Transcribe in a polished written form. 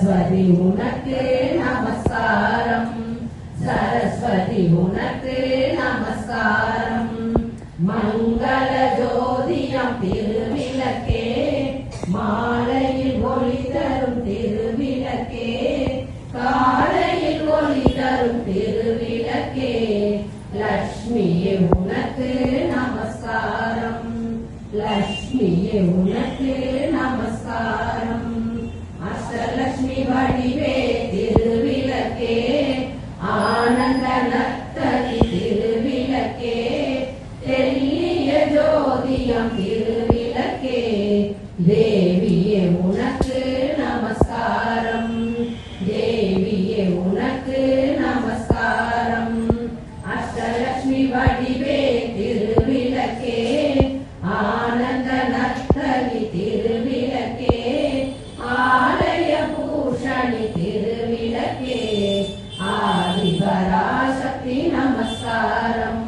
சரஸ்வதி உனக்கு நமஸ்காரம், சரஸ்வதி உனக்கு நமஸ்காரம். மங்கள ஜோதியம் திருவிளக்கே, மாலையில் ஒளி தரும் திருவிளக்கே, காலையில் ஒளி தரும் திருவிளக்கே. லட்சுமியே உனக்கு நமஸ்காரம், லட்சுமியே உனக்கு நமஸ்காரம். அஷ்டலட்சுமி வடிவே திருவிளக்கே, ஆனந்த நத்தரி திருவிளக்கே, தெல்லிய ஜோதியம் திருவிளக்கே. தேவியே உனக்கு நமஸ்காரம், தேவியே உனக்கு நமஸ்காரம். அஷ்டலட்சுமி வடிவே திருவிளக்கே, ஆனந்த நத்தரி திருவிளக்கே, ஆலய பூஷணி திருவிளக்கே. ஆதிபராசக்தி நமஸ்காரம்,